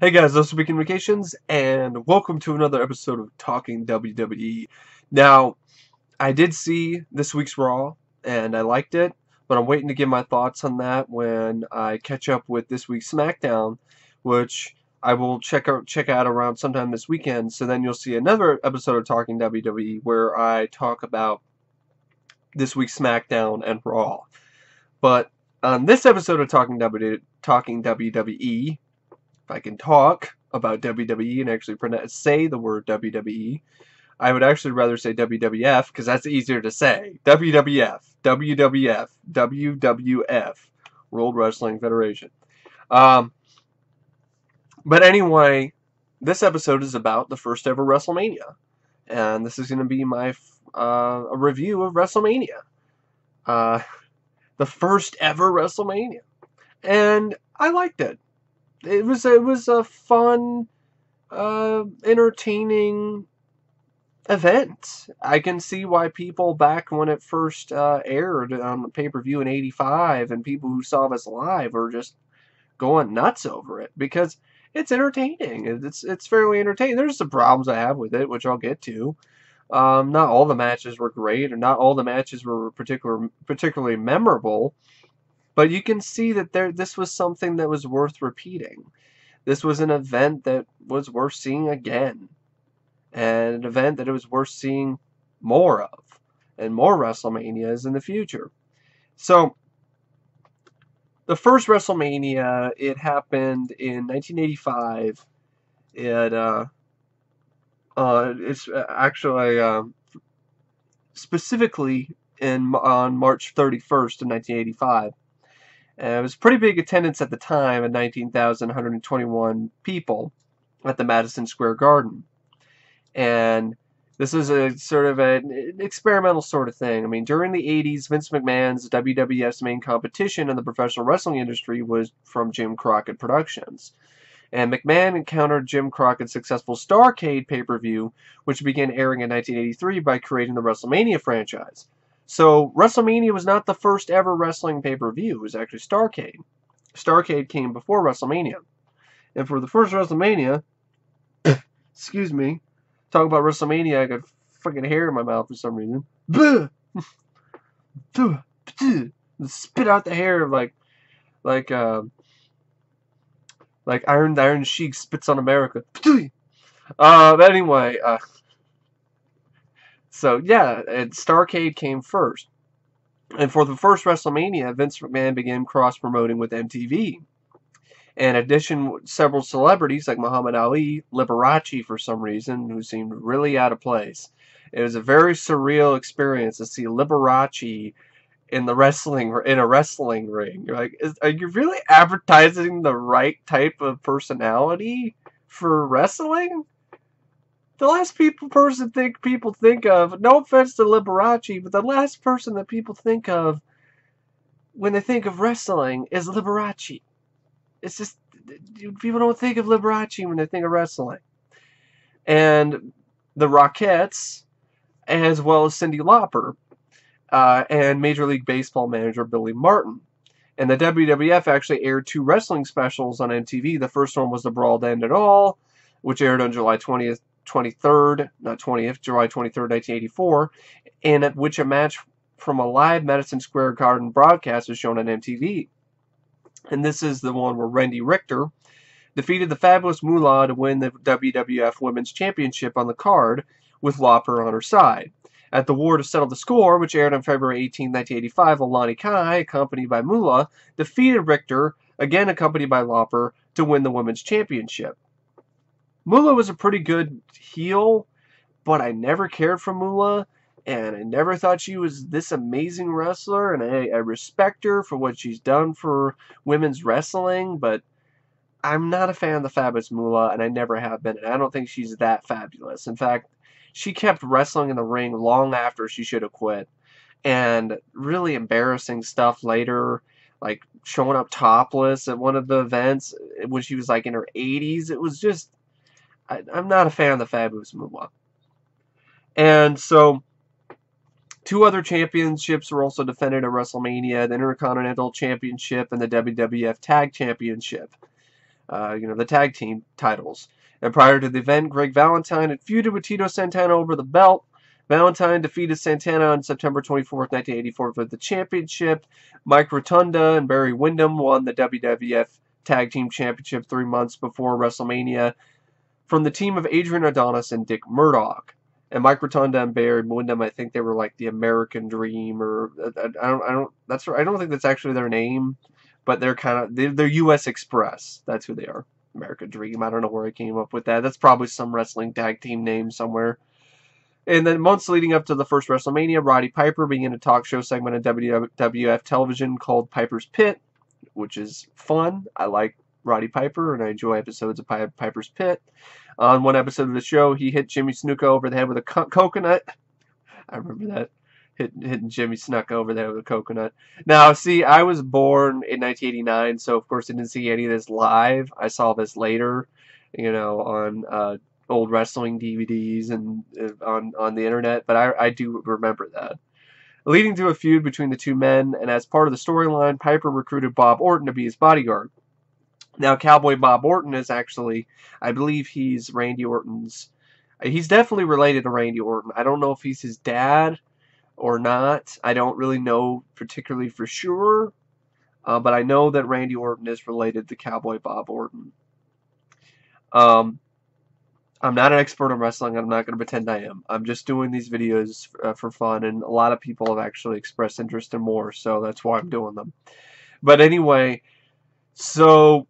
Hey guys, this is Weekend Vacations, and welcome to another episode of Talking WWE. Now, I did see this week's Raw, and I liked it, but I'm waiting to give my thoughts on that when I catch up with this week's SmackDown, which I will check out around sometime this weekend. So then you'll see another episode of Talking WWE where I talk about this week's SmackDown and Raw. But on this episode of Talking WWE, if I can talk about WWE and actually say the word WWE, I would actually rather say WWF because that's easier to say. WWF, WWF, WWF, World Wrestling Federation. Um, but anyway, this episode is about the first ever WrestleMania, and this is going to be my a review of WrestleMania, uh, the first ever WrestleMania, and I liked it. It was a fun, entertaining event. I can see why people back when it first aired on the pay-per-view in '85 and people who saw this live were just going nuts over it because it's entertaining. It's fairly entertaining. There's some problems I have with it, which I'll get to. Not all the matches were great, or not all the matches were particularly memorable. But you can see that this was something that was worth repeating. This was an event that was worth seeing again, and an event that it was worth seeing more of, and more WrestleManias in the future. So, the first WrestleMania, it happened in 1985. It's actually specifically on March 31st of 1985. It was pretty big attendance at the time at 19,121 people at the Madison Square Garden. And this is a sort of an experimental sort of thing. I mean, during the 80s, Vince McMahon's WWF's main competition in the professional wrestling industry was from Jim Crockett Productions. And McMahon encountered Jim Crockett's successful Starrcade pay-per-view, which began airing in 1983 by creating the WrestleMania franchise. So WrestleMania was not the first ever wrestling pay-per-view. It was actually Starrcade. Starrcade came before WrestleMania. And for the first WrestleMania, excuse me, talk about WrestleMania, I got fucking hair in my mouth for some reason. Spit out the hair like Iron Sheik spits on America. But anyway, so yeah, and Starrcade came first. And for the first WrestleMania, Vince McMahon began cross-promoting with MTV. In addition, several celebrities like Muhammad Ali, Liberace for some reason, who seemed really out of place. It was a very surreal experience to see Liberace in a wrestling ring. You're like, are you really advertising the right type of personality for wrestling? The last person people think of, no offense to Liberace, but the last person that people think of when they think of wrestling is Liberace. It's just, people don't think of Liberace when they think of wrestling. And the Rockettes, as well as Cyndi Lauper, and Major League Baseball manager Billy Martin. And the WWF actually aired two wrestling specials on MTV. The first one was The Brawl That Ended It All, which aired on July 23rd, 1984, in which a match from a live Madison Square Garden broadcast was shown on MTV. And this is the one where Randy Richter defeated the Fabulous Moolah to win the WWF Women's Championship on the card, with Lauper on her side. At the War to Settle the Score, which aired on February 18, 1985, Alani Kai, accompanied by Moolah, defeated Richter, again accompanied by Lauper, to win the Women's Championship. Moolah was a pretty good heel, but I never cared for Moolah, and I never thought she was this amazing wrestler, and I respect her for what she's done for women's wrestling, but I'm not a fan of the Fabulous Moolah, and I never have been, and I don't think she's that fabulous. In fact, she kept wrestling in the ring long after she should have quit, and really embarrassing stuff later, like showing up topless at one of the events when she was like in her 80s. It was just, I'm not a fan of the Fabulous Moolah. And so, two other championships were also defended at WrestleMania, the Intercontinental Championship and the WWF Tag Championship. the tag team titles. And prior to the event, Greg Valentine had feuded with Tito Santana over the belt. Valentine defeated Santana on September 24th, 1984 for the championship. Mike Rotunda and Barry Windham won the WWF Tag Team Championship 3 months before WrestleMania from the team of Adrian Adonis and Dick Murdoch. And Mike Rotunda and Barry Windham, I think they were like the American Dream, or I don't think that's actually their name, but they're U.S. Express. That's who they are. American Dream. I don't know where I came up with that. That's probably some wrestling tag team name somewhere. And then months leading up to the first WrestleMania, Roddy Piper began a talk show segment on WWF television called Piper's Pit, which is fun. I like Roddy Piper, and I enjoy episodes of Piper's Pit. On one episode of the show, he hit Jimmy Snuka over the head with a coconut. I remember that. Hitting Jimmy Snuka over the head with a coconut. Now, see, I was born in 1989, so of course I didn't see any of this live. I saw this later, on old wrestling DVDs and on the internet, but I do remember that. Leading to a feud between the two men, and as part of the storyline, Piper recruited Bob Orton to be his bodyguard. Now, Cowboy Bob Orton is actually, I believe he's Randy Orton's, he's definitely related to Randy Orton. I don't know if he's his dad or not. I don't really know particularly for sure, but I know that Randy Orton is related to Cowboy Bob Orton. I'm not an expert on wrestling. I'm not going to pretend I am. I'm just doing these videos for fun, and a lot of people have actually expressed interest in more, so that's why I'm doing them. But anyway, so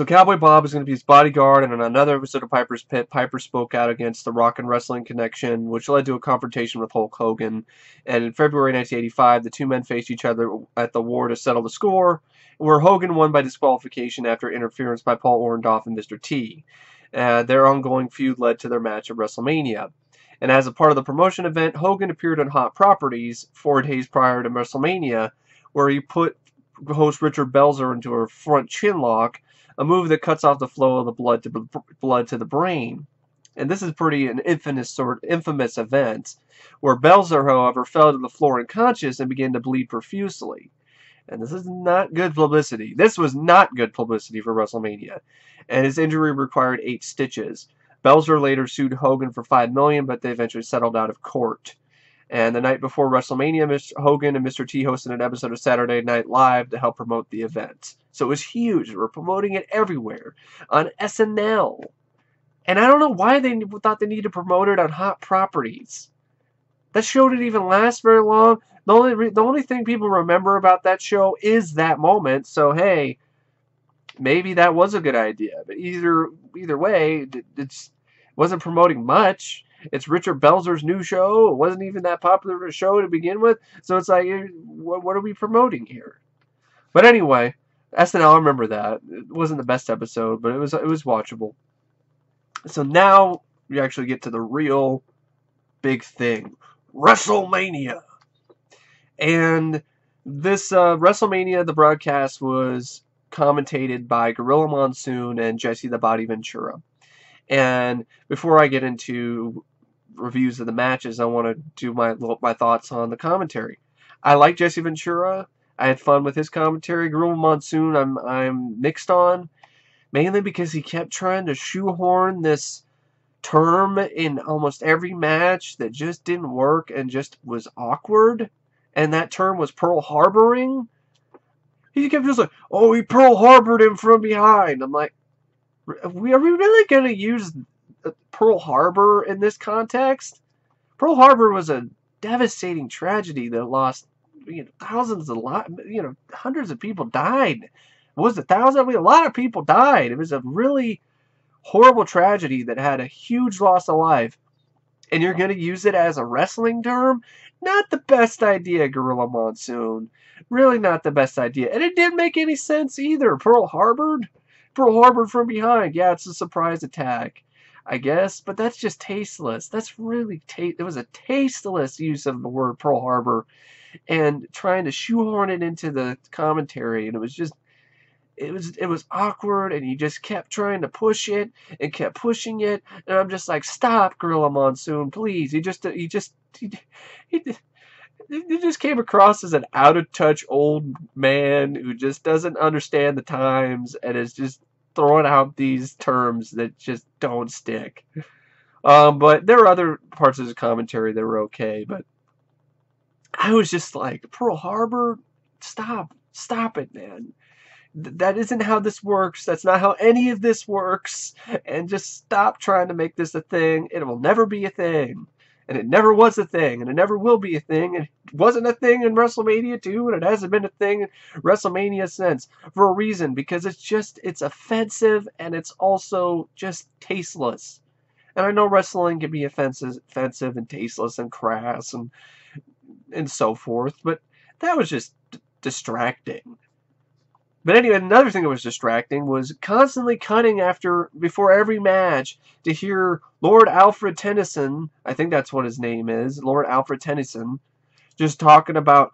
Cowboy Bob is going to be his bodyguard, and in another episode of Piper's Pit, Piper spoke out against the Rock and Wrestling Connection, which led to a confrontation with Hulk Hogan. And in February 1985, the two men faced each other at the War to settle the score, where Hogan won by disqualification after interference by Paul Orndorff and Mr. T. Their ongoing feud led to their match at WrestleMania. And as a part of the promotion event, Hogan appeared on Hot Properties 4 days prior to WrestleMania, where he put host Richard Belzer into a front chin lock, a move that cuts off the flow of the blood to the brain. And this is an infamous event, where Belzer, however, fell to the floor unconscious and began to bleed profusely. And this is not good publicity. This was not good publicity for WrestleMania. And his injury required 8 stitches. Belzer later sued Hogan for $5 million, but they eventually settled out of court. And the night before WrestleMania, Hogan and Mr. T hosted an episode of Saturday Night Live to help promote the event. So it was huge. We're promoting it everywhere. On SNL. And I don't know why they thought they needed to promote it on Hot Properties. That show didn't even last very long. The only thing people remember about that show is that moment. So, hey, maybe that was a good idea. But either way, it wasn't promoting much. It's Richard Belzer's new show. It wasn't even that popular of a show to begin with. So it's like, what are we promoting here? But anyway, SNL, I remember that. It wasn't the best episode, but it was watchable. So now we actually get to the real big thing. WrestleMania. And this WrestleMania, the broadcast was commentated by Gorilla Monsoon and Jesse the Body Ventura. And before I get into reviews of the matches, I want to do my thoughts on the commentary. I like Jesse Ventura. I had fun with his commentary. Gorilla Monsoon, I'm mixed on, mainly because he kept trying to shoehorn this term in almost every match that just didn't work and just was awkward. And that term was Pearl Harboring. He kept just like, oh, he Pearl Harbored him from behind. I'm like, are we really going to use Pearl Harbor in this context? Pearl Harbor was a devastating tragedy that lost thousands of hundreds of people died. Was it thousands? I mean, a lot of people died. It was a really horrible tragedy that had a huge loss of life. And you're going to use it as a wrestling term? Not the best idea, Gorilla Monsoon. Really not the best idea. And it didn't make any sense either. Pearl Harbored from behind. Yeah, it's a surprise attack, I guess. But that's just tasteless. That's really it was a tasteless use of the word Pearl Harbor and trying to shoehorn it into the commentary. And it was just, it was awkward, and he just kept trying to push it and kept pushing it. And I'm just like, stop, Gorilla Monsoon, please. he just came across as an out-of-touch old man who just doesn't understand the times and is just throwing out these terms that just don't stick. But there were other parts of his commentary that were okay, but I was just like, Pearl Harbor, stop it, man. That isn't how this works. That's not how any of this works. And just stop trying to make this a thing. It will never be a thing. And it never was a thing. And it never will be a thing. And it wasn't a thing in WrestleMania 2. And it hasn't been a thing in WrestleMania since. For a reason. Because it's offensive. And it's also just tasteless. And I know wrestling can be offensive and tasteless and crass and so forth. But that was just distracting. But anyway, another thing that was distracting was constantly cutting before every match to hear Lord Alfred Tennyson, I think that's what his name is, Lord Alfred Tennyson, just talking about,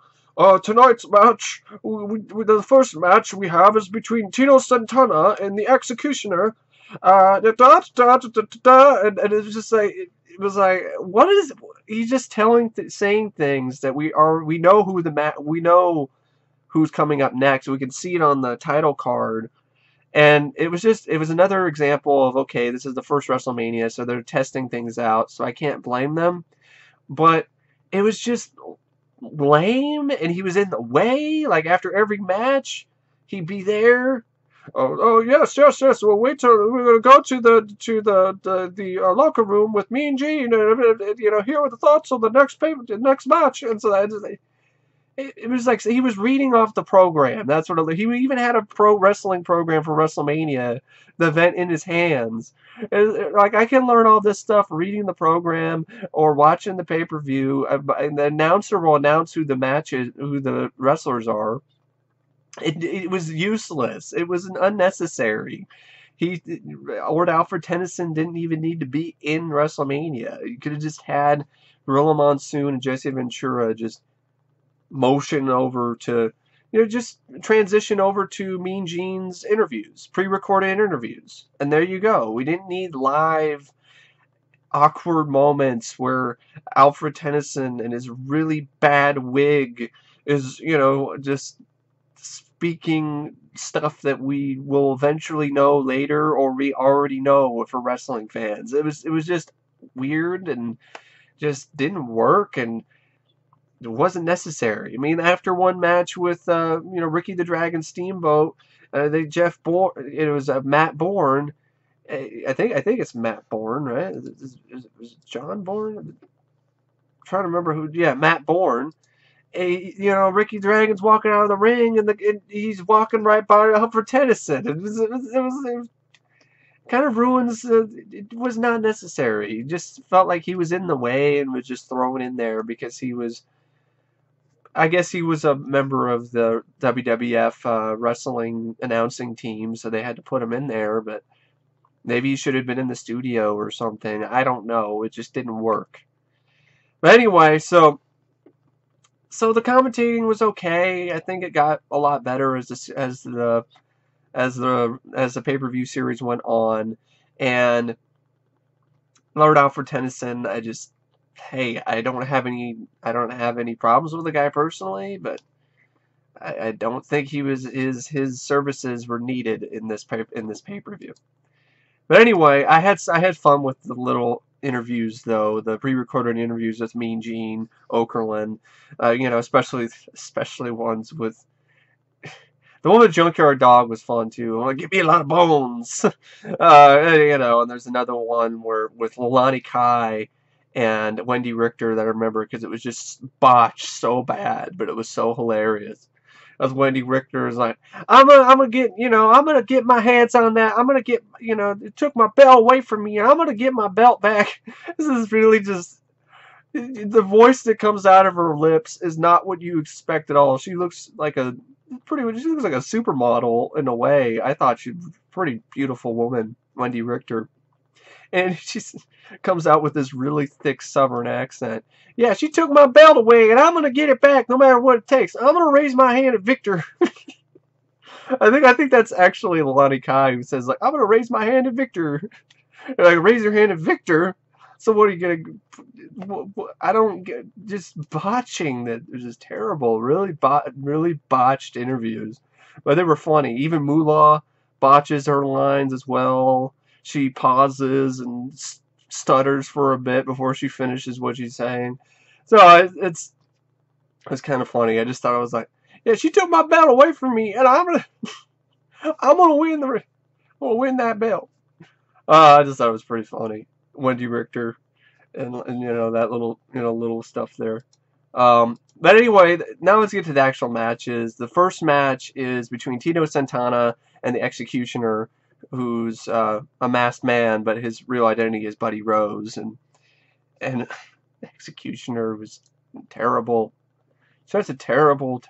tonight's match, the first match we have is between Tito Santana and the Executioner, and it was just like, it was like, what is, he's just saying things that we know we know who's coming up next. We can see it on the title card. And it was another example of, okay, this is the first WrestleMania, so they're testing things out, so I can't blame them. But it was just lame, and he was in the way. Like, after every match, he'd be there. Oh yes. Well, wait till we're gonna go to the locker room with Mean Gene, and hear what the thoughts on the next match. And so it was like he was reading off the program. That's what he even had a pro wrestling program for WrestleMania, the event in his hands. And, like, I can learn all this stuff reading the program or watching the pay-per-view. And the announcer will announce who the wrestlers are. It was useless. It was unnecessary. Lord Alfred Tennyson didn't even need to be in WrestleMania. You could have just had Gorilla Monsoon and Jesse Ventura just motion over to, just transition over to Mean Gene's interviews, pre-recorded interviews. And there you go. We didn't need live awkward moments where Alfred Tennyson and his really bad wig is, just speaking stuff that we will eventually know later, or we already know for wrestling fans. It was just weird and just didn't work, and it wasn't necessary. I mean, after one match with Ricky the Dragon Steamboat, it was Matt Bourne. I think it's Matt Bourne, right? Is it John Bourne? I'm trying to remember who. Yeah, Matt Bourne. Ricky Dragon's walking out of the ring, and he's walking right by Alfred Tennyson. It was kind of ruins. It was not necessary. It just felt like he was in the way and was just thrown in there because he was. I guess he was a member of the WWF wrestling announcing team, so they had to put him in there, but maybe he should have been in the studio or something. I don't know. It just didn't work. But anyway, so the commentating was okay. I think it got a lot better as the pay-per-view series went on, and Lord Alfred Tennyson, I don't have any problems with the guy personally, but I don't think his services were needed in this pay-per-view. But anyway, I had fun with the little interviews, though, the pre-recorded interviews with Mean Gene Okerlund, especially ones with the one with Junkyard Dog was fun too. Give me a lot of bones, and there's another one with Lilani Kai and Wendy Richter that I remember because it was just botched so bad, but it was so hilarious. As Wendy Richter is like, I'm gonna get my hands on that. I'm gonna get, it took my belt away from me. I'm gonna get my belt back. This is really just, the voice that comes out of her lips is not what you expect at all. She looks like a supermodel in a way. I thought she was a pretty beautiful woman, Wendy Richter. And she comes out with this really thick Southern accent. Yeah, she took my belt away, and I'm going to get it back no matter what it takes. I'm going to raise my hand at Victor. I think that's actually Lilani Kai who says, like, I'm going to raise my hand at Victor. Like, raise your hand at Victor? So what are you gonna? I don't get, just botching that. It was just terrible. Really botched interviews, but they were funny. Even Moolah botches her lines as well. She pauses and stutters for a bit before she finishes what she's saying. So it's kind of funny. I just thought I was like, yeah, she took my belt away from me, and I'm gonna win that belt. I just thought it was pretty funny. Wendy Richter and you know that little stuff there. But anyway, now let's get to the actual matches. The first match is between Tito Santana and the Executioner, who's a masked man, but his real identity is Buddy Rose, and the Executioner was terrible. Such a terrible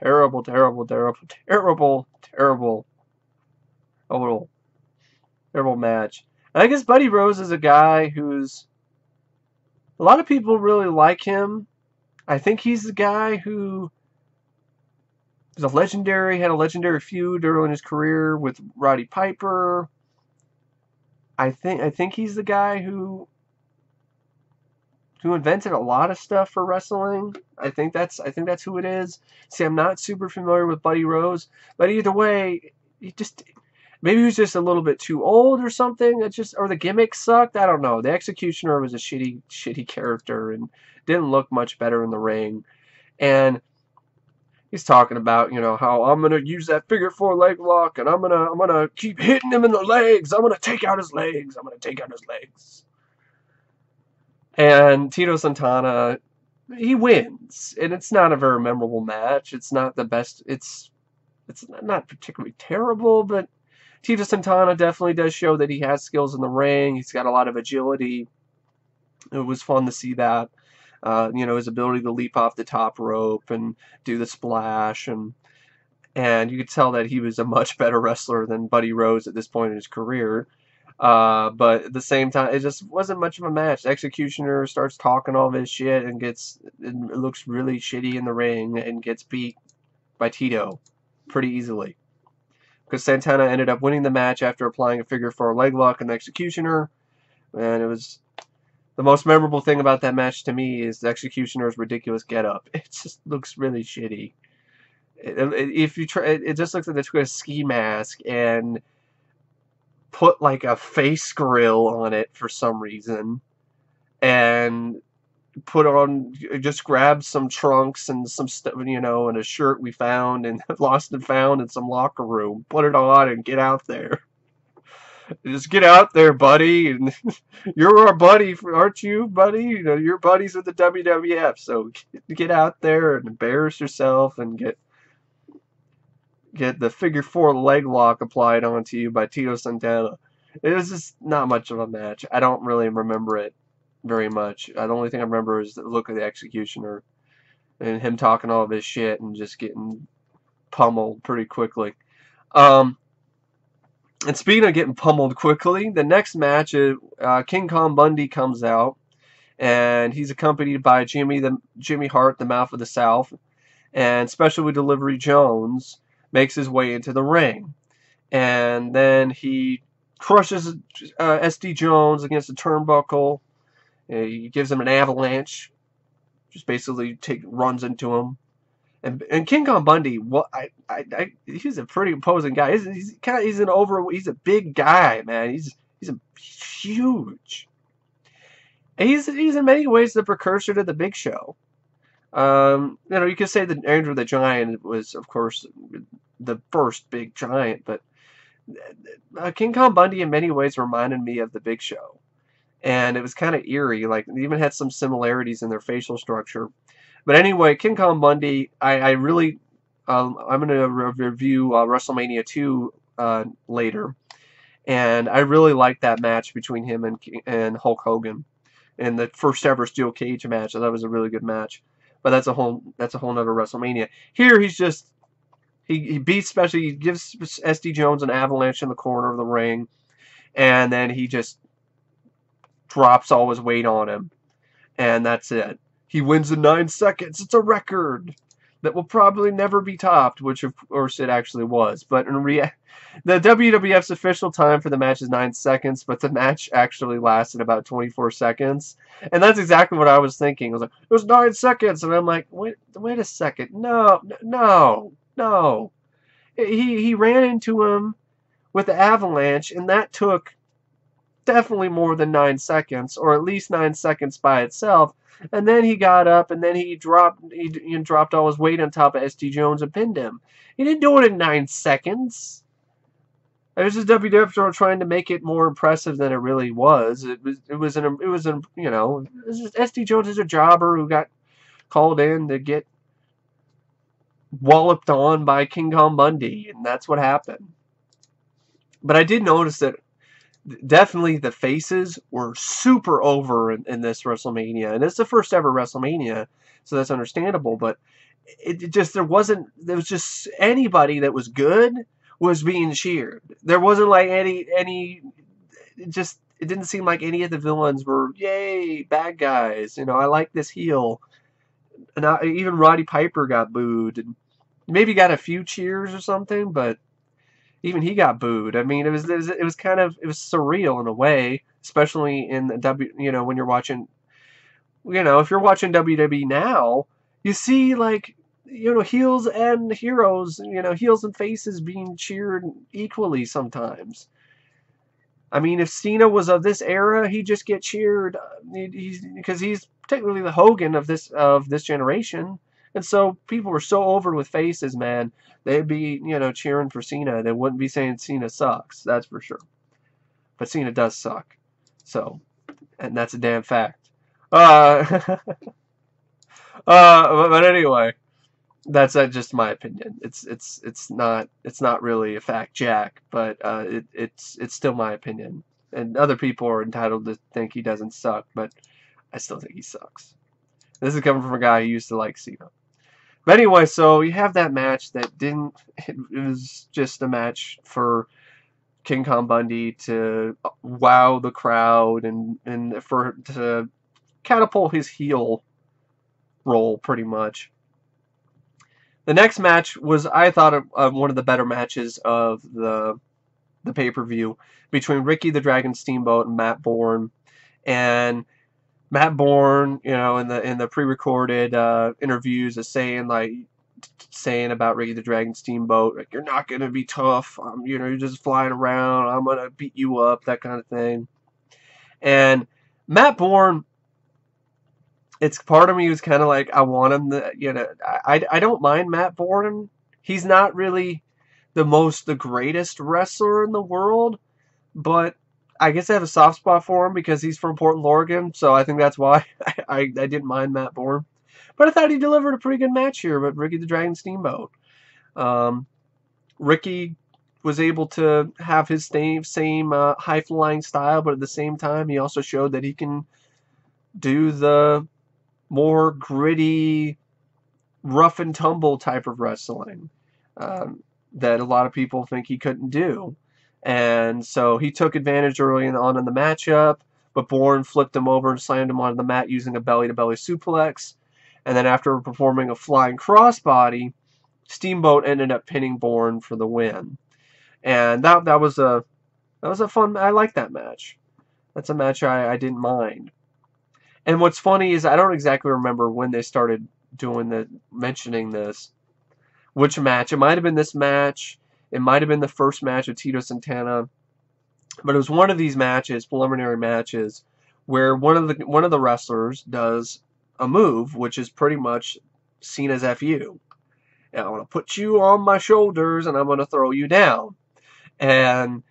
match. And I guess Buddy Rose is a guy who's a lot of people really like him. I think he's the guy who had a legendary feud early in his career with Roddy Piper. I think he's the guy who invented a lot of stuff for wrestling. I think that's who it is. See, I'm not super familiar with Buddy Rose, but either way, maybe he was just a little bit too old or something. Or the gimmick sucked. I don't know. The Executioner was a shitty character and didn't look much better in the ring. And he's talking about, how I'm gonna use that figure 4 leg lock, and I'm gonna keep hitting him in the legs. I'm gonna take out his legs. And Tito Santana, he wins, and it's not a very memorable match. It's not the best. It's not particularly terrible, but Tito Santana definitely does show that he has skills in the ring. He's got a lot of agility. It was fun to see that. His ability to leap off the top rope and do the splash, and you could tell that he was a much better wrestler than Buddy Rose at this point in his career. But at the same time, it just wasn't much of a match. The Executioner starts talking all this shit and it looks really shitty in the ring and gets beat by Tito pretty easily. Because Santana ended up winning the match after applying a figure 4 leg lock on the Executioner. And it was the most memorable thing about that match to me is the Executioner's ridiculous getup. It just looks really shitty. It just looks like they took a ski mask and put like a face grill on it for some reason, and just grabbed some trunks and some stuff, and a shirt we found and lost and found in some locker room, put it on and get out there. Just get out there, buddy, and you're our buddy, aren't you, buddy? You're buddies with the WWF, so get out there and embarrass yourself and get the figure 4 leg lock applied onto you by Tito Santana. It was just not much of a match. I don't really remember it very much. The only thing I remember is the look of the Executioner and him talking all of his shit and just getting pummeled pretty quickly. And speaking of getting pummeled quickly, the next match is King Kong Bundy comes out, and he's accompanied by Jimmy Hart, the Mouth of the South, and Special Delivery Jones makes his way into the ring. And then he crushes SD Jones against the turnbuckle. He gives him an avalanche. Just basically runs into him. And King Kong Bundy, he's a pretty imposing guy. He's a big guy, man. He's huge. And he's in many ways the precursor to the Big Show. You could say that Andrew the Giant was, of course, the first big giant, but King Kong Bundy in many ways reminded me of the Big Show. And it was kind of eerie. Like, they even had some similarities in their facial structure. But anyway, King Kong Bundy, I'm going to review WrestleMania II later. And I really liked that match between him and Hulk Hogan. And the first ever steel cage match. That was a really good match. But that's a whole nother WrestleMania. Here he's just he gives SD Jones an avalanche in the corner of the ring, and then he just drops all his weight on him, and that's it. He wins in 9 seconds. It's a record. that will probably never be topped, which of course it actually was. But the WWF's official time for the match is 9 seconds, but the match actually lasted about 24 seconds. And that's exactly what I was thinking. I was like, it was 9 seconds. And I'm like, wait a second. No. He ran into him with the avalanche, and that took definitely more than 9 seconds, or at least 9 seconds by itself. And then he got up, and then he dropped all his weight on top of SD Jones and pinned him. He didn't do it in 9 seconds. It was just WWF trying to make it more impressive than it really was. It was just SD Jones is a jobber who got called in to get walloped on by King Kong Bundy, and that's what happened. But I did notice that definitely the faces were super over in this WrestleMania, and it's the first ever WrestleMania, so that's understandable. But there was just anybody that was good was being cheered. There wasn't like it didn't seem like any of the villains were yay bad guys. I like this heel, and even Roddy Piper got booed, and maybe got a few cheers or something, but even he got booed. I mean, it was surreal in a way, especially in the when you're watching, if you're watching WWE now, you see like, heels and heroes, heels and faces being cheered equally sometimes. I mean, if Cena was of this era, he'd just get cheered because he's technically the Hogan of this generation. And so people were so over with faces, man. They'd be, cheering for Cena. They wouldn't be saying Cena sucks. That's for sure. But Cena does suck. So, and that's a damn fact. But anyway, that's just my opinion. It's not really a fact, Jack. But it's still my opinion. And other people are entitled to think he doesn't suck, but I still think he sucks. This is coming from a guy who used to like Cena. But anyway, so you have that match that didn't. It was just a match for King Kong Bundy to wow the crowd and to catapult his heel role pretty much. The next match was, I thought, one of the better matches of the pay-per-view between Ricky the Dragon Steamboat and Matt Bourne. And Matt Bourne, in the pre-recorded interviews, is saying about Ricky the Dragon Steamboat, like, you're not gonna be tough. You're just flying around. I'm gonna beat you up, that kind of thing. And Matt Bourne, it's part of me who's kind of like, I want him to, I don't mind Matt Bourne. He's not really the greatest wrestler in the world, but I guess I have a soft spot for him because he's from Portland, Oregon, so I think that's why I didn't mind Matt Bourne. But I thought he delivered a pretty good match here with Ricky the Dragon Steamboat. Ricky was able to have his same high-flying style, but at the same time, he also showed that he can do the more gritty, rough-and-tumble type of wrestling that a lot of people think he couldn't do. And so he took advantage early on in the matchup, but Bourne flipped him over and slammed him onto the mat using a belly-to-belly suplex. And then after performing a flying crossbody, Steamboat ended up pinning Bourne for the win. And that was a fun. I like that match. That's a match I didn't mind. And what's funny is I don't exactly remember when they started mentioning this. Which match? It might have been this match. It might have been the first match of Tito Santana, but it was one of these matches, preliminary matches, where one of the wrestlers does a move, which is pretty much seen as FU. And I'm going to put you on my shoulders, and I'm going to throw you down. And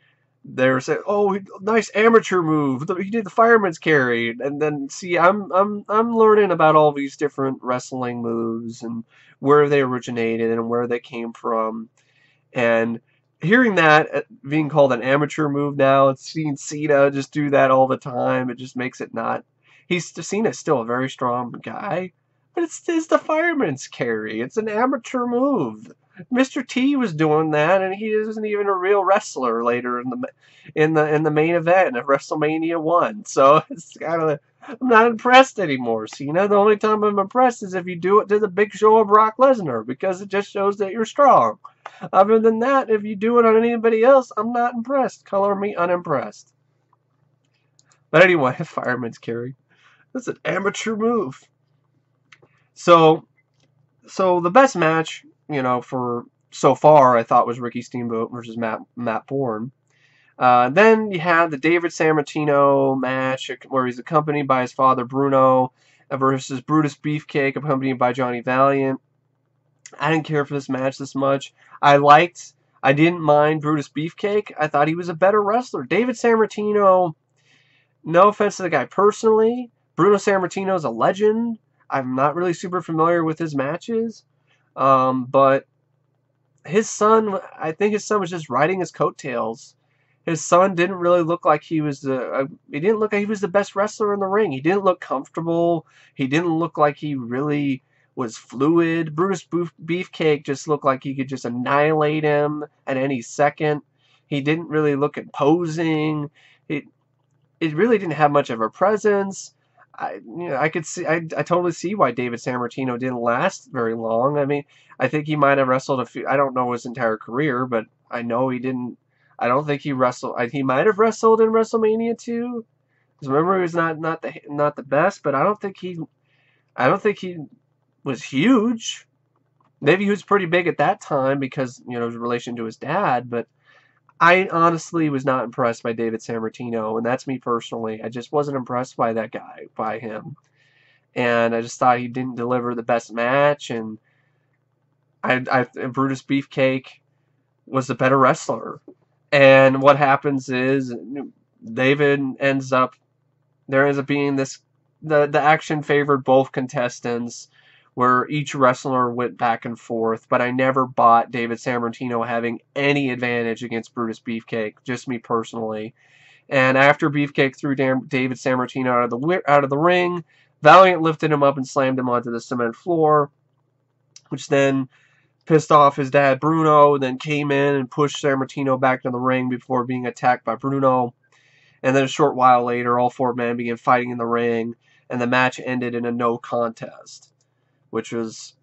they're saying, "Oh, nice amateur move. He did the fireman's carry." And then, see, I'm learning about all these different wrestling moves and where they originated and where they came from. And hearing that being called an amateur move now, seeing Cena just do that all the time, it just makes it not. Cena's still a very strong guy, but it's the fireman's carry. It's an amateur move. Mr. T was doing that, and he isn't even a real wrestler later in the main event of WrestleMania I. So it's kind of I'm not impressed anymore. Cena, the only time I'm impressed is if you do it to the Big Show or Brock Lesnar, because it just shows that you're strong. Other than that, if you do it on anybody else, I'm not impressed. Color me unimpressed. But anyway, fireman's carry. That's an amateur move. So the best match, for so far, I thought was Ricky Steamboat versus Matt Bourne. Then you had the David Sammartino match where he's accompanied by his father Bruno versus Brutus Beefcake accompanied by Johnny Valiant. I didn't care for this match this much. I didn't mind Brutus Beefcake. I thought he was a better wrestler. David Sammartino, no offense to the guy personally, Bruno Sammartino is a legend. I'm not really super familiar with his matches. But his son, I think his son was just riding his coattails. His son didn't really look like he was the best wrestler in the ring. He didn't look comfortable. He didn't look like he really was fluid. Brutus Beefcake just looked like he could just annihilate him at any second. He didn't really look imposing. It really didn't have much of a presence. I totally see why David Sammartino didn't last very long. I mean, I think he might have wrestled I don't know his entire career, but I know he didn't. I don't think he wrestled. He might have wrestled in WrestleMania II. Because remember, he was not the best, but I don't think he was huge. Maybe he was pretty big at that time because his relation to his dad. But I honestly was not impressed by David Sammartino, and that's me personally. I just wasn't impressed by that guy, by him, and I just thought he didn't deliver the best match. And Brutus Beefcake was the better wrestler. And what happens is there ends up being the action favored both contestants where each wrestler went back and forth, but I never bought David Sammartino having any advantage against Brutus Beefcake, just me personally. And after Beefcake threw David Sammartino out of the ring, Valiant lifted him up and slammed him onto the cement floor, which then pissed off his dad Bruno, then came in and pushed Sammartino back to the ring before being attacked by Bruno. And then a short while later, all four men began fighting in the ring, and the match ended in a no contest, which was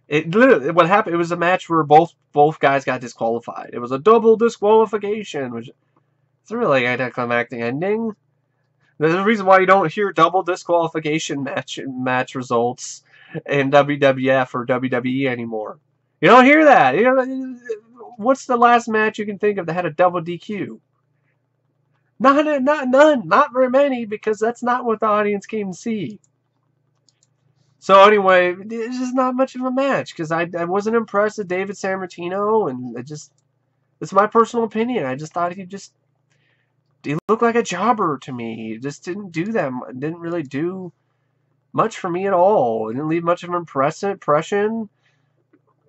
what happened. It was a match where both guys got disqualified. It was a double disqualification, which is a really anticlimactic ending. There's a reason why you don't hear double disqualification match results in WWF or WWE anymore. You don't hear that. What's the last match you can think of that had a double DQ? None. Not very many, because that's not what the audience came to see. So anyway, it's just not much of a match because I wasn't impressed with David Sammartino, and it's my personal opinion. I just thought he looked like a jobber to me. He just didn't really do much for me at all. It didn't leave much of an impression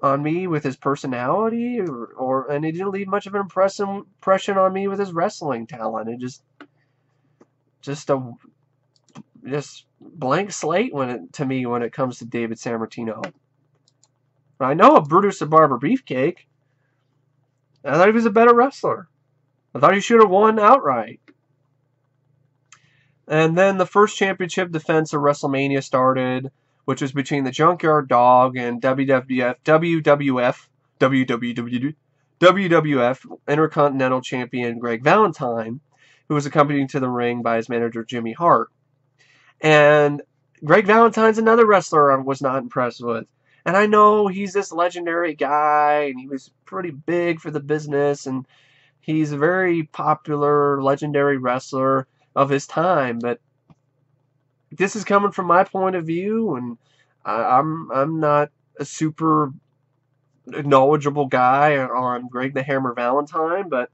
on me with his personality, and he didn't leave much of an impression on me with his wrestling talent. It just blank slate when it comes to David Sammartino. But I know of Brutus the Barber Beefcake. I thought he was a better wrestler. I thought he should have won outright. And then the first championship defense of WrestleMania started, which was between the Junkyard Dog and WWF Intercontinental Champion Greg Valentine, who was accompanied to the ring by his manager Jimmy Hart. And Greg Valentine's another wrestler I was not impressed with. And I know he's this legendary guy, and he was pretty big for the business, and he's a very popular, legendary wrestler of his time, but this is coming from my point of view, and I'm not a super knowledgeable guy on Greg the Hammer Valentine, but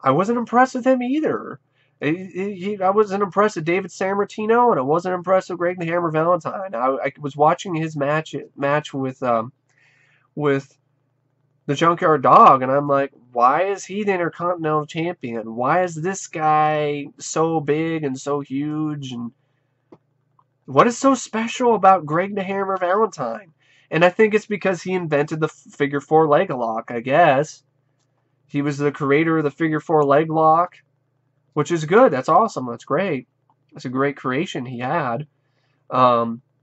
I wasn't impressed with him either. I wasn't impressed with David Sammartino, and I wasn't impressed with Greg the Hammer Valentine. I was watching his match with the Junkyard Dog, and I'm like, why is he the Intercontinental Champion? Why is this guy so big and so huge? And what is so special about Greg the Hammer Valentine? And I think it's because he invented the figure 4 leg lock, I guess. He was the creator of the figure 4 leg lock, which is good. That's awesome. That's great. It's a great creation he had.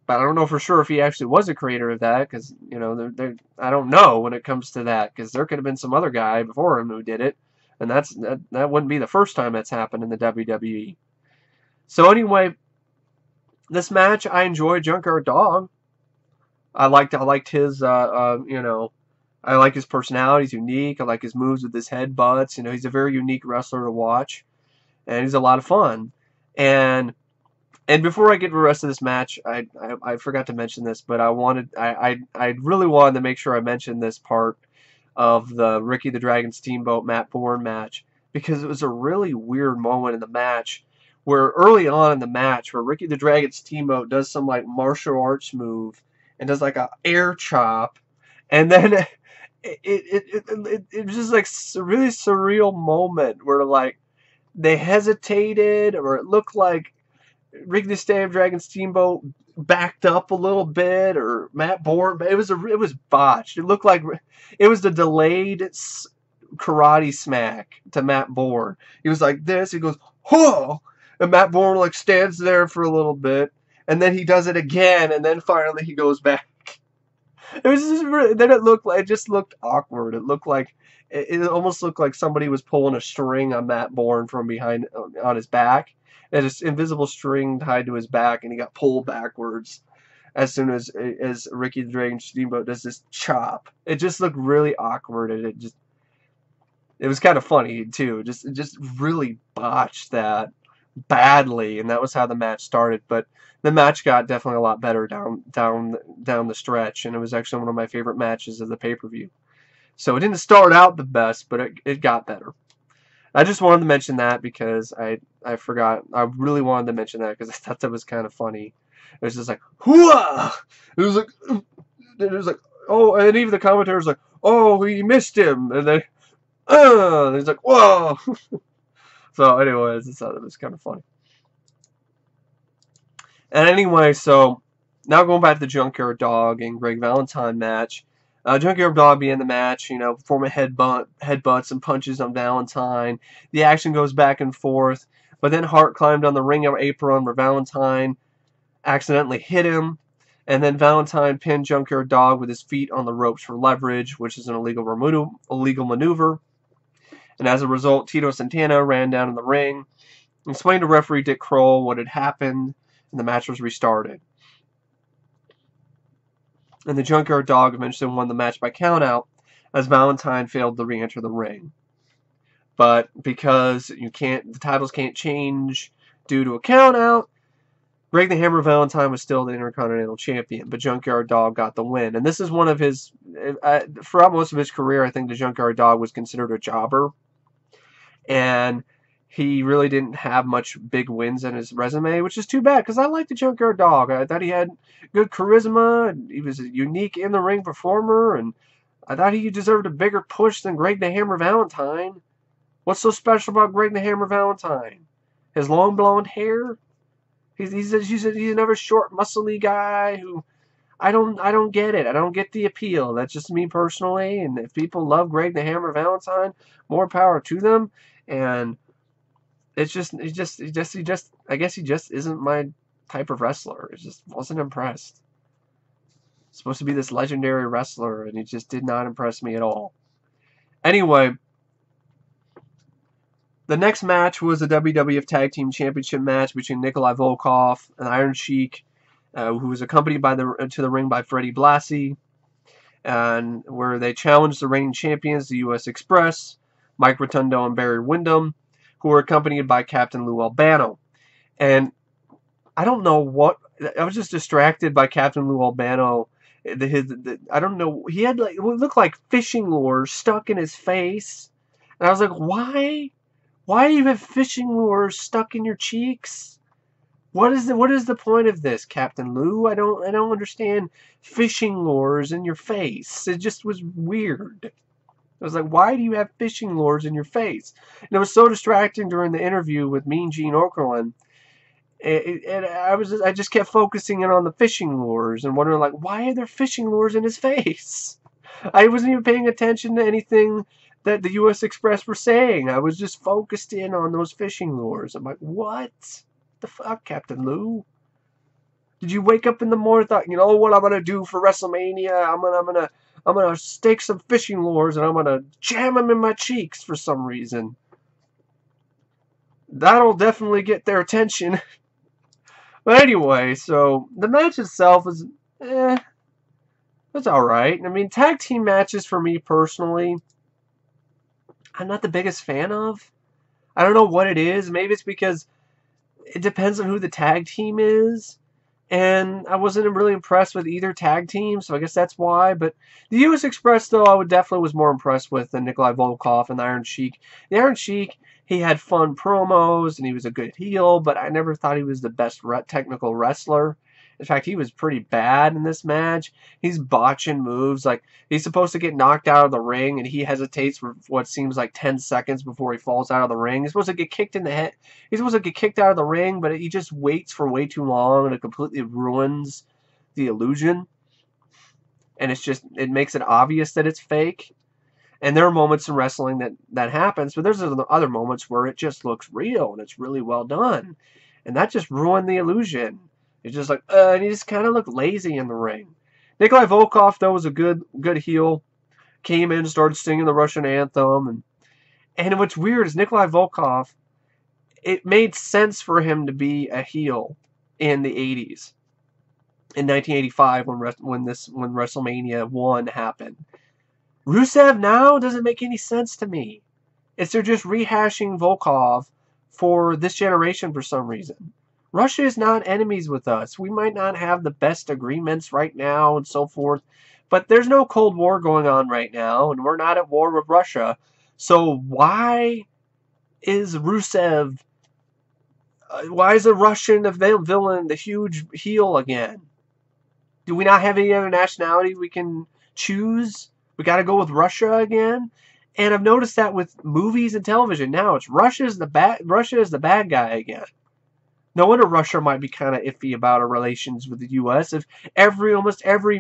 But I don't know for sure if he actually was a creator of that, because, you know, I don't know when it comes to that, because there could have been some other guy before him who did it, and that wouldn't be the first time that's happened in the WWE. So anyway, this match, I enjoyed Junkyard Dog. I liked his, you know, I like his personality. He's unique. I like his moves with his headbutts. You know, he's a very unique wrestler to watch, and he's a lot of fun. And before I get to the rest of this match, I forgot to mention this, but I really wanted to make sure I mentioned this part of the Ricky the Dragon Steamboat Matt Bourne match, because it was a really weird moment in the match where early on in the match where Ricky the Dragon Steamboat does some like martial arts move and does like a air chop, and then it was just like a really surreal moment where like they hesitated, or it looked like Ricky the Dragon Steamboat backed up a little bit, or Matt Bourne, but it was botched. It looked like it was the delayed karate smack to Matt Bourne. He was like this, he goes, "Whoa!" And Matt Bourne like stands there for a little bit, and then he does it again, and then finally he goes back. It was just really, then it just looked awkward. It looked like it almost looked like somebody was pulling a string on Matt Bourne from behind on his back. And this invisible string tied to his back, and he got pulled backwards as soon as Ricky the Dragon Steamboat does this chop. It just looked really awkward, and it was kind of funny too. It just really botched that badly, and that was how the match started. But the match got definitely a lot better down the stretch, and it was actually one of my favorite matches of the pay-per-view. So it didn't start out the best, but it got better. I just wanted to mention that because I forgot. I really wanted to mention that because I thought that was kind of funny. It was just like, hooah! It was like, oh, and then even the commentator was like, oh, he missed him, and then, and he's like, whoa! So, anyways, I thought it was kind of funny. And anyway, so now going back to the Junkyard Dog and Greg Valentine match. Junkyard Dog began the match, you know, performing headbutts and punches on Valentine. The action goes back and forth, but then Hart climbed on the ring apron where Valentine accidentally hit him, and then Valentine pinned Junkyard Dog with his feet on the ropes for leverage, which is an illegal maneuver. And as a result, Tito Santana ran down in the ring, explained to referee Dick Kroll what had happened, and the match was restarted. And the Junkyard Dog eventually won the match by countout, as Valentine failed to re-enter the ring. But because the titles can't change due to a countout, Greg the Hammer Valentine was still the Intercontinental Champion, but Junkyard Dog got the win. And this is one of his, throughout most of his career, I think the Junkyard Dog was considered a jobber. And he really didn't have much big wins in his resume, which is too bad, because I liked the Junkyard Dog. I thought he had good charisma, and he was a unique in-the-ring performer, and I thought he deserved a bigger push than Greg the Hammer Valentine. What's so special about Greg the Hammer Valentine? His long blonde hair? He's another short, muscly guy who I don't get it. I don't get the appeal. That's just me personally, and if people love Greg the Hammer Valentine, more power to them. And I guess he just isn't my type of wrestler. I just wasn't impressed. Supposed to be this legendary wrestler, and he just did not impress me at all. Anyway, the next match was a WWF Tag Team Championship match between Nikolai Volkoff and Iron Sheik, who was accompanied to the ring by Freddie Blassie, and where they challenged the reigning champions, the U.S. Express, Mike Rotundo and Barry Windham, who were accompanied by Captain Lou Albano. And I don't know what, I was just distracted by Captain Lou Albano. I don't know, he had like, it looked like fishing lures stuck in his face. And I was like, why? Why do you have fishing lures stuck in your cheeks? What is the point of this, Captain Lou? I don't understand fishing lures in your face. It just was weird. I was like, why do you have fishing lures in your face? And it was so distracting during the interview with Mean Gene Okerlund. And I just kept focusing in on the fishing lures and wondering, like, why are there fishing lures in his face? I wasn't even paying attention to anything that the U.S. Express were saying. I was just focused in on those fishing lures. I'm like, what the fuck, Captain Lou? Did you wake up in the morning thought, you know what I'm gonna do for WrestleMania? I'm gonna stake some fishing lures and I'm gonna jam them in my cheeks for some reason. That'll definitely get their attention. But anyway, so the match itself is, it's alright. I mean, tag team matches for me personally, I'm not the biggest fan of. I don't know what it is. Maybe it's because it depends on who the tag team is. And I wasn't really impressed with either tag team, so I guess that's why. But the U.S. Express, though, I definitely was more impressed with than Nikolai Volkoff and the Iron Sheik. The Iron Sheik, he had fun promos, and he was a good heel, but I never thought he was the best technical wrestler. In fact, he was pretty bad in this match. He's botching moves. Like, he's supposed to get knocked out of the ring, and he hesitates for what seems like 10 seconds before he falls out of the ring. He's supposed to get kicked in the head. He's supposed to get kicked out of the ring, but he just waits for way too long, and it completely ruins the illusion. And it makes it obvious that it's fake. And there are moments in wrestling that happens, but there's other moments where it just looks real, and it's really well done. And that just ruined the illusion. It's just like, and he just kind of looked lazy in the ring. Nikolai Volkoff, though, was a good heel. Came in, started singing the Russian anthem. And what's weird is Nikolai Volkoff, it made sense for him to be a heel in the 80s. In 1985, when WrestleMania I happened. Rusev now doesn't make any sense to me. They're just rehashing Volkov for this generation for some reason. Russia is not enemies with us. We might not have the best agreements right now and so forth, but there's no Cold War going on right now, and we're not at war with Russia. So why is Rusev, why is the Russian villain the huge heel again? Do we not have any other nationality we can choose? We got to go with Russia again? And I've noticed that with movies and television now, it's Russia is the bad guy again. No wonder Russia might be kind of iffy about our relations with the U.S. if almost every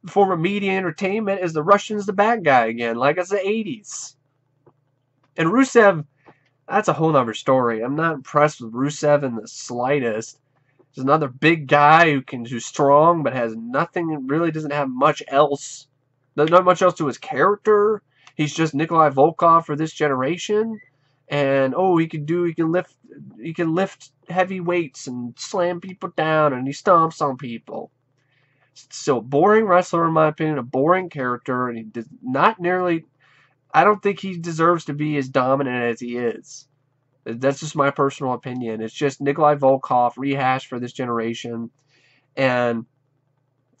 form of media entertainment is the Russians the bad guy again, like it's the 80s. And Rusev, that's a whole other story. I'm not impressed with Rusev in the slightest. He's another big guy who's strong but has nothing, really doesn't have much else. There's not much else to his character. He's just Nikolai Volkoff for this generation. And he can lift heavy weights and slam people down, and he stomps on people. So boring wrestler in my opinion, a boring character, and he does not nearly. I don't think he deserves to be as dominant as he is. That's just my personal opinion. It's just Nikolai Volkoff rehashed for this generation, and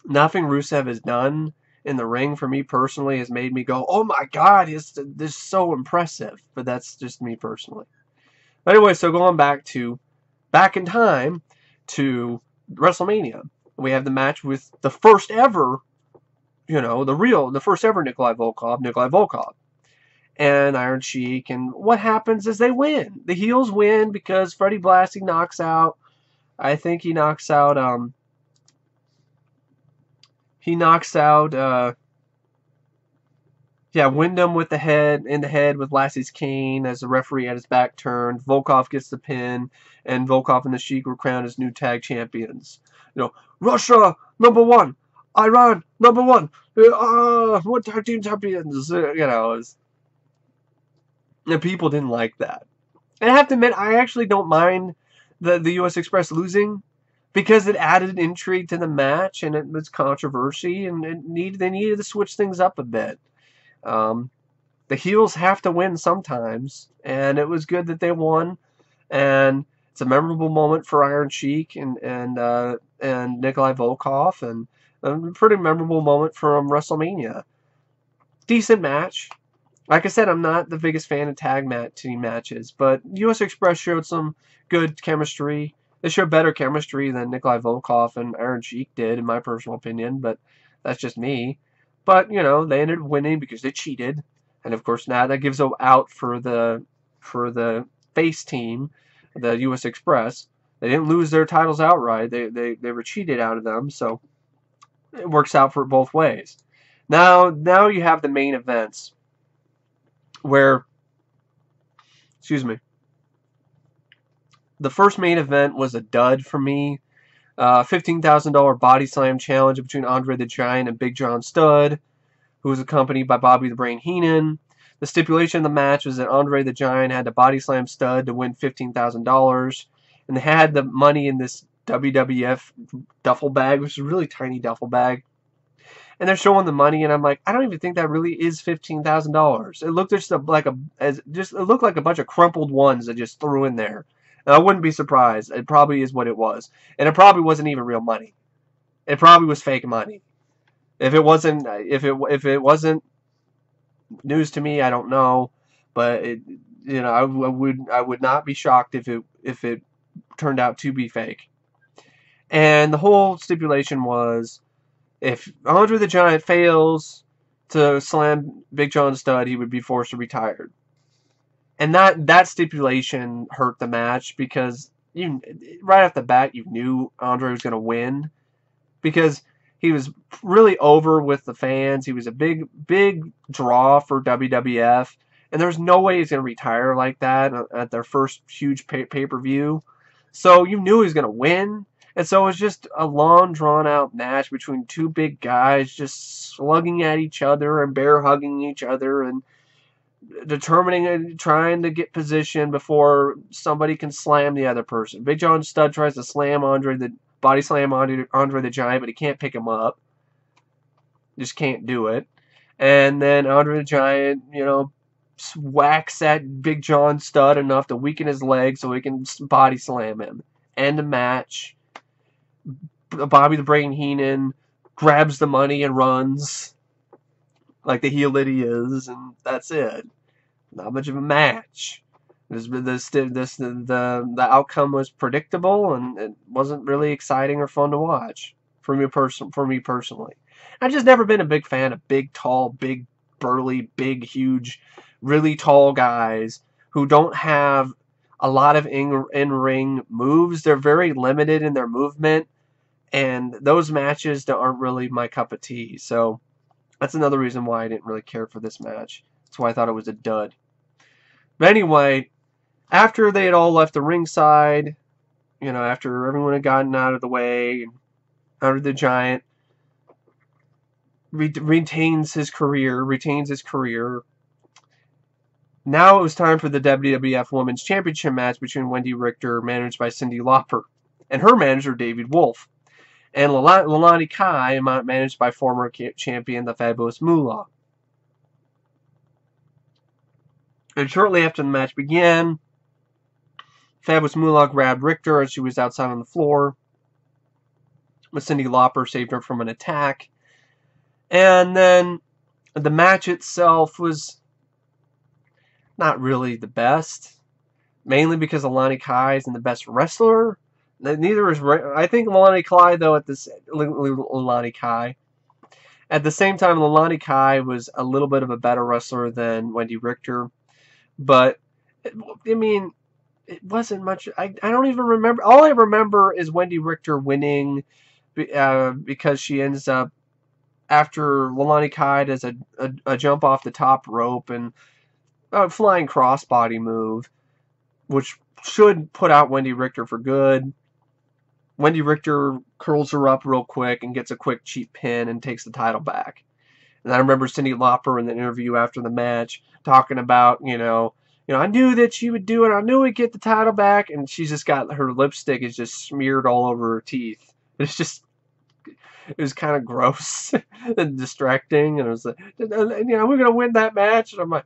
nothing Rusev has done in the ring for me personally has made me go, oh my God, this is so impressive. But that's just me personally. But anyway, so going back in time to WrestleMania, we have the match with the first ever, the first ever Nikolai Volkoff, and Iron Sheik. And what happens is they win. The heels win because Freddie Blassie knocks out. I think he knocks out. Wyndham with the head with Lassie's cane as the referee had his back turned. Volkoff gets the pin, and Volkoff and the Sheik were crowned as new tag champions. Russia #1, Iran #1, what tag team champions? And people didn't like that. And I have to admit, I actually don't mind the U.S. Express losing, because it added intrigue to the match, and it was controversy, and they needed to switch things up a bit. The heels have to win sometimes, and it was good that they won, and it's a memorable moment for Iron Sheik and Nikolai Volkoff, and a pretty memorable moment from WrestleMania. Decent match. Like I said, I'm not the biggest fan of tag team matches, but U.S. Express showed some good chemistry. They showed better chemistry than Nikolai Volkoff and Iron Sheik did, in my personal opinion, but that's just me. But, they ended up winning because they cheated. And, of course, now that gives an out for the face team, the U.S. Express. They didn't lose their titles outright. They were cheated out of them, so it works out for both ways. Now you have the main events where, The first main event was a dud for me. $15,000 body slam challenge between Andre the Giant and Big John Studd, who was accompanied by Bobby the Brain Heenan. The stipulation of the match was that Andre the Giant had to body slam Studd to win $15,000, and they had the money in this WWF duffel bag, which is a really tiny duffel bag. And they're showing the money, and I'm like, I don't even think that really is $15,000. It looked just it looked like a bunch of crumpled ones that just threw in there. And I wouldn't be surprised. It probably is what it was, and it probably wasn't even real money. It probably was fake money. If it wasn't news to me, I don't know, but I would not be shocked if it turned out to be fake. And the whole stipulation was, if Andre the Giant fails to slam Big John Studd, he would be forced to retire. And that stipulation hurt the match, because right off the bat you knew Andre was going to win, because he was really over with the fans. He was a big draw for WWF, and there's no way he's going to retire like that at their first huge pay-per-view. So you knew he was going to win. And so it was just a long, drawn-out match between two big guys just slugging at each other and bear-hugging each other and determining and trying to get position before somebody can slam the other person. Big John Studd tries to body slam Andre the Giant, but he can't pick him up. Just can't do it. And then Andre the Giant, whacks at Big John Studd enough to weaken his leg so he can body slam him. End the match. Bobby the Brain Heenan grabs the money and runs like the heel that he is, and that's it. Not much of a match. The outcome was predictable, and it wasn't really exciting or fun to watch for me personally. I've just never been a big fan of big, tall, big, burly, big, huge, really tall guys who don't have a lot of in-ring moves. They're very limited in their movement, and those matches aren't really my cup of tea. So that's another reason why I didn't really care for this match. That's why I thought it was a dud. But anyway, after they had all left the ringside, after everyone had gotten out of the way, Andre the Giant retains his career. Now it was time for the WWF Women's Championship match between Wendy Richter, managed by Cyndi Lauper, and her manager, David Wolf, and Leilani Kai, managed by former champion, the Fabulous Moolah. And shortly after the match began, Fabulous Moolah grabbed Richter as she was outside on the floor, but Cyndi Lauper saved her from an attack. And then the match itself was not really the best, mainly because Leilani Kai isn't the best wrestler. Neither is I think Leilani Kai, though. Leilani Kai. At the same time, Leilani Kai was a little bit of a better wrestler than Wendy Richter, but it wasn't much. I don't even remember. All I remember is Wendy Richter winning because she ends up, after Leilani Kai does a jump off the top rope and a flying crossbody move, which should put out Wendy Richter for good. Wendy Richter curls her up real quick and gets a quick cheap pin and takes the title back. And I remember Cyndi Lauper in the interview after the match talking about, I knew that she would do it. I knew we'd get the title back. And she's just got, her lipstick is just smeared all over her teeth. It was kind of gross and distracting. And it was like, we're going to win that match. And I'm like,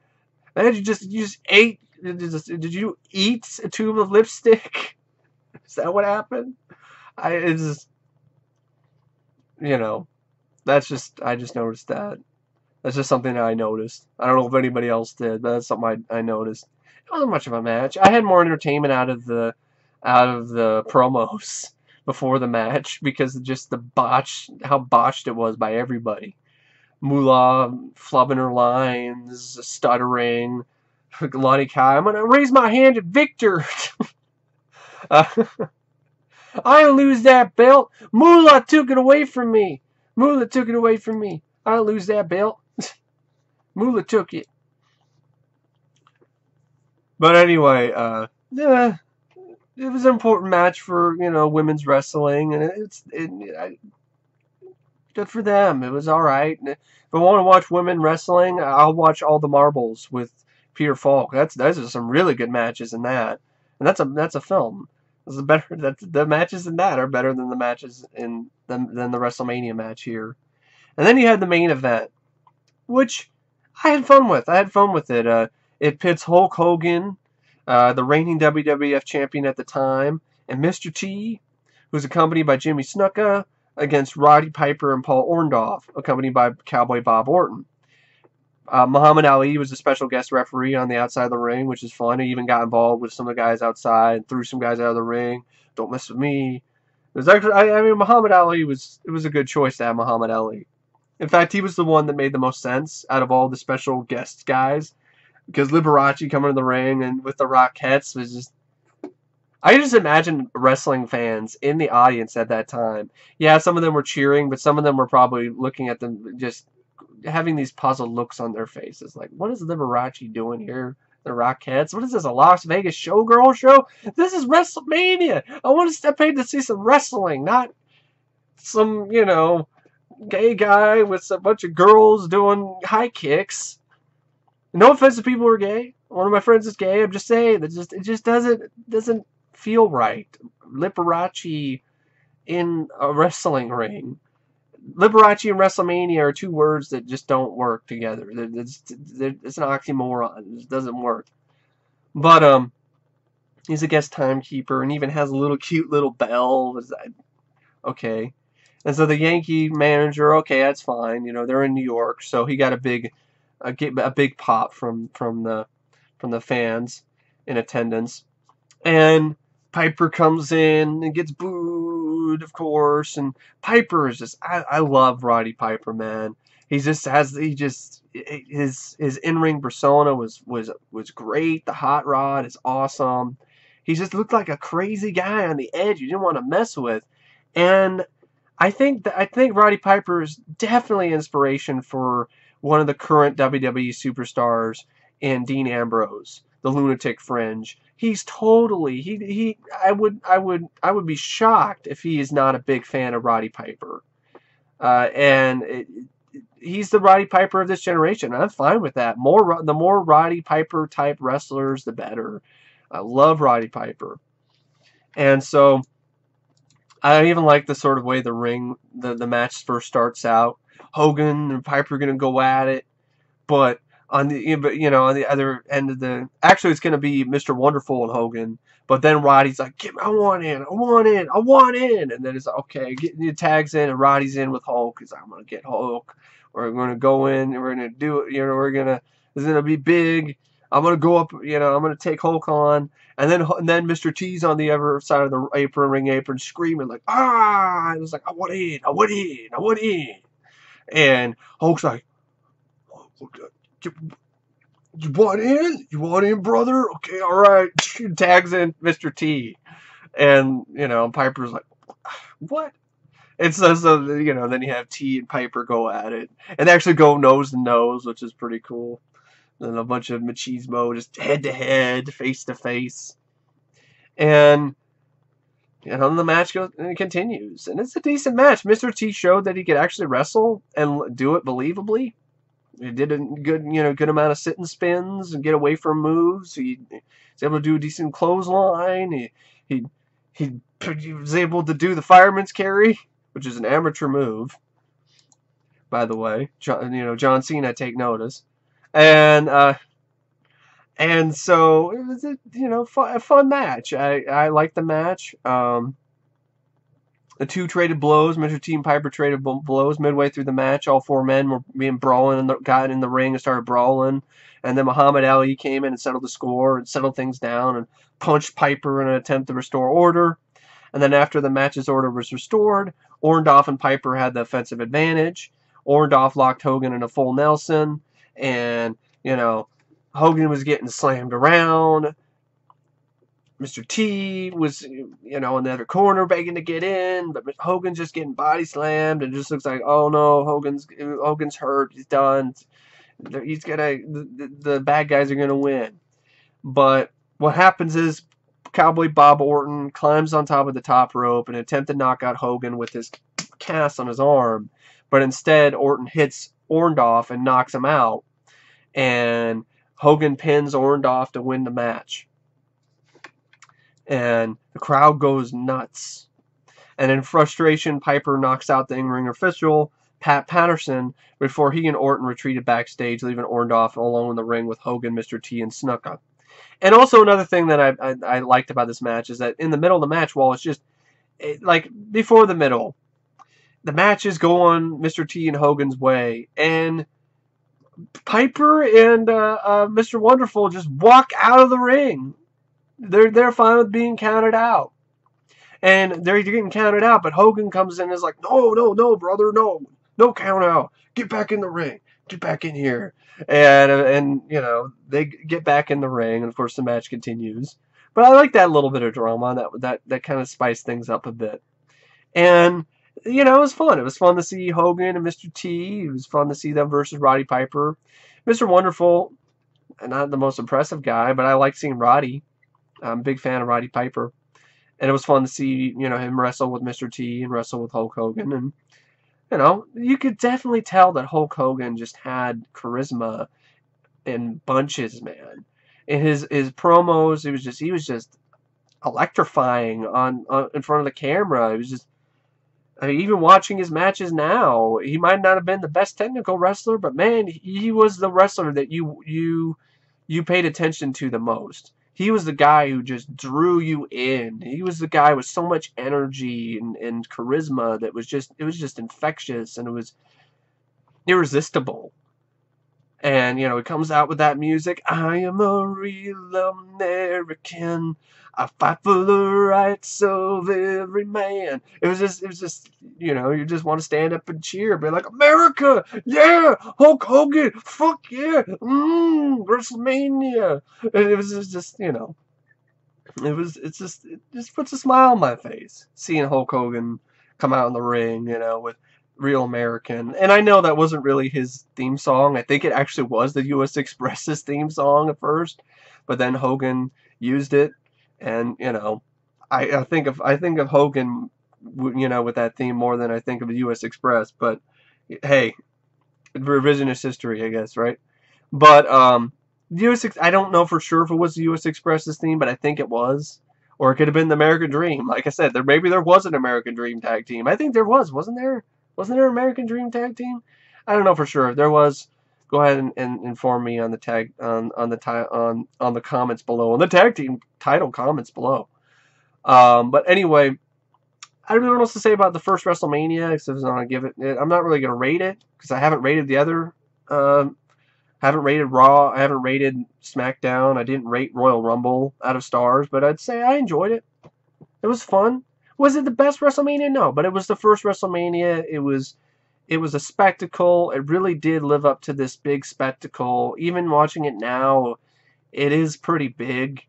man, you just ate, did you eat a tube of lipstick? Is that what happened? I just noticed that. That's just something that I noticed. I don't know if anybody else did, but that's something I noticed. It wasn't much of a match. I had more entertainment out of the promos before the match, because just how botched it was by everybody. Moolah flubbing her lines, stuttering. Leilani Kai, I'm gonna raise my hand to Victor. I didn't lose that belt. Moolah took it away from me. I didn't lose that belt. Moolah took it. But anyway, it was an important match for, women's wrestling, and good for them. It was all right. And if I want to watch women wrestling, I'll watch All the Marbles with Peter Falk. Those are some really good matches in that, and that's a film. This is better. The matches in that are better than the matches than the WrestleMania match here. And then you had the main event, which I had fun with. I had fun with it. It pits Hulk Hogan, the reigning WWF champion at the time, and Mr. T, who's accompanied by Jimmy Snuka, against Roddy Piper and Paul Orndorff, accompanied by Cowboy Bob Orton. Muhammad Ali was a special guest referee on the outside of the ring, which is fun. He even got involved with some of the guys outside and threw some guys out of the ring. Don't mess with me. It was actually, I mean, Muhammad Ali it was a good choice to have Muhammad Ali. In fact, he was the one that made the most sense out of all the special guest guys, because Liberace coming to the ring and with the Rockettes was just. I just imagine wrestling fans in the audience at that time. Yeah, some of them were cheering, but some of them were probably looking at them just having these puzzled looks on their faces. Like, what is Liberace doing here? The Rockettes? What is this, a Las Vegas showgirl show? This is WrestleMania! I want to step in to see some wrestling, not some, gay guy with a bunch of girls doing high kicks. No offense to people who are gay. One of my friends is gay. I'm just saying, it just doesn't feel right. Liberace in a wrestling ring. Liberace and WrestleMania are two words that just don't work together. It's an oxymoron. It doesn't work. But he's a guest timekeeper and even has a little cute little bell. Okay. And so the Yankee manager, okay, that's fine. They're in New York, so he got a big pop from the fans in attendance. And Piper comes in and gets booed, of course. And Piper is just, I love Roddy Piper, man. His in-ring persona was great. The hot rod is awesome. He just looked like a crazy guy on the edge you didn't want to mess with. And I think Roddy Piper is definitely inspiration for one of the current WWE superstars in Dean Ambrose, the Lunatic Fringe. He's totally I would be shocked if he is not a big fan of Roddy Piper. He's the Roddy Piper of this generation. I'm fine with that. The more Roddy Piper type wrestlers, the better. I love Roddy Piper. And so I even like the sort of way the match first starts out. Hogan and Piper are going to go at it, but on the other end of actually it's going to be Mr. Wonderful and Hogan, but then Roddy's like, I want in, and then it's like, okay, he tags in, and Roddy's in with Hulk. He's like, I'm going to get Hulk. We're going to go in, and we're going to do it. It's going to be big. I'm going to go up, I'm going to take Hulk on. And then Mr. T's on the other side of the ring apron screaming like, ah! And it's like, I want in. And Hulk's like, you want in? You want in, brother? Okay, all right. Tags in Mr. T. And, Piper's like, what? And so then you have T and Piper go at it. And they actually go nose to nose, which is pretty cool. And a bunch of machismo, just head to head, face to face. And the match continues. And it's a decent match. Mr. T showed that he could actually wrestle and do it believably. He did a good amount of sitting spins and get away from moves. He was able to do a decent clothesline. He was able to do the fireman's carry, which is an amateur move, by the way. John Cena, take notice. And so it was a fun match. I liked the match. The two traded blows. Mr. T and Piper traded blows midway through the match. All four men were being brawling and got in the ring and started brawling. And then Muhammad Ali came in and settled the score and settled things down and punched Piper in an attempt to restore order. And then after the match's order was restored, Orndorff and Piper had the offensive advantage. Orndorff locked Hogan in a full Nelson. And, Hogan was getting slammed around. Mr. T was, in the other corner begging to get in, but Hogan's just getting body slammed, and it just looks like, oh no, Hogan's hurt, he's done. The bad guys are gonna win. But what happens is Cowboy Bob Orton climbs on top of the top rope and attempts to knock out Hogan with his cast on his arm, but instead Orton hits Orndorff and knocks him out, and Hogan pins Orndorff to win the match. And the crowd goes nuts. And in frustration, Piper knocks out the in-ring official, Pat Patterson, before he and Orton retreated backstage, leaving Orndorff alone in the ring with Hogan, Mr. T, and Snuka. And also another thing that I liked about this match is that in the middle of the match, while it's just, like, before the middle, the match is going Mr. T and Hogan's way, and Piper and Mr. Wonderful just walk out of the ring. They're fine with being counted out. And they're getting counted out, but Hogan comes in and is like, no, brother, no count out. Get back in the ring. Get back in here. And you know, they get back in the ring, and of course the match continues. But I like that little bit of drama. That kind of spiced things up a bit. And, you know, it was fun. It was fun to see Hogan and Mr. T. It was fun to see them versus Roddy Piper. Mr. Wonderful, not the most impressive guy, but I like seeing Roddy. I'm a big fan of Roddy Piper. And it was fun to see, you know, him wrestle with Mr. T and wrestle with Hulk Hogan. And, you know, you could definitely tell that Hulk Hogan just had charisma in bunches, man. In his promos, he was just electrifying in front of the camera. It was just, I mean, even watching his matches now, he might not have been the best technical wrestler, but man, he was the wrestler that you paid attention to the most. He was the guy who just drew you in. He was the guy with so much energy and charisma that was just infectious, and it was irresistible. And, you know, he comes out with that music. I am a real American. I fight for the rights of every man. It was just, you know, you just want to stand up and cheer, be like, America, yeah, Hulk Hogan, fuck yeah, WrestleMania. And it was just, you know, it just puts a smile on my face seeing Hulk Hogan come out in the ring, you know, with Real American. And I know that wasn't really his theme song. I think it actually was the U.S. Express's theme song at first, but then Hogan used it. And, you know, I think of Hogan, you know, with that theme more than I think of the U.S. Express. But hey, revisionist history, I guess, right? But I don't know for sure if it was the U.S. Express's theme, but I think it was, or it could have been the American Dream. Like I said, maybe there was an American Dream tag team. I think there was, wasn't there? Wasn't there an American Dream tag team? I don't know for sure. If there was, go ahead and inform me on the tag on the comments below, on the tag team title comments below. But anyway, I don't know what else to say about the first WrestleMania, except I'm gonna give it. I'm not really gonna rate it because I haven't rated the other. Haven't rated Raw. I haven't rated SmackDown. I didn't rate Royal Rumble out of stars, but I'd say I enjoyed it. It was fun. Was it the best WrestleMania? No, but it was the first WrestleMania. It was a spectacle. It really did live up to this big spectacle. Even watching it now, it is pretty big.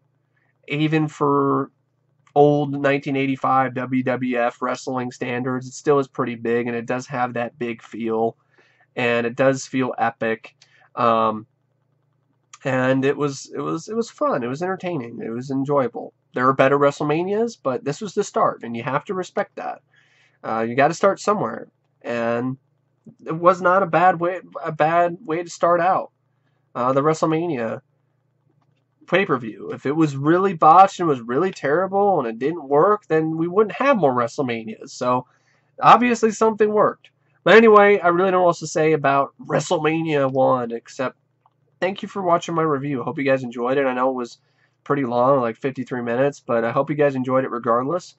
Even for old 1985 WWF wrestling standards, it still is pretty big, and it does have that big feel, and it does feel epic. And it was fun. It was entertaining. It was enjoyable. There are better WrestleManias, but this was the start, and you have to respect that. You got to start somewhere, and it was not a bad way to start out the WrestleMania pay-per-view. If it was really botched and was really terrible and it didn't work, then we wouldn't have more WrestleManias. So obviously something worked. But anyway, I really don't know what else to say about WrestleMania 1 except thank you for watching my review. I hope you guys enjoyed it. I know it was pretty long, like 53 minutes, but I hope you guys enjoyed it regardless.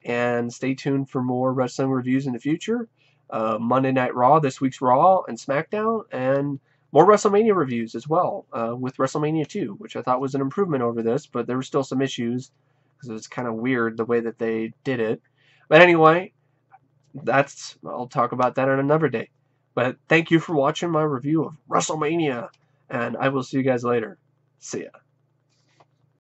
And stay tuned for more wrestling reviews in the future. Monday Night Raw, this week's Raw and SmackDown, and more WrestleMania reviews as well, with WrestleMania 2, which I thought was an improvement over this, but there were still some issues because it was kind of weird the way that they did it. But anyway, I'll talk about that on another day. But thank you for watching my review of WrestleMania, and I will see you guys later. See ya.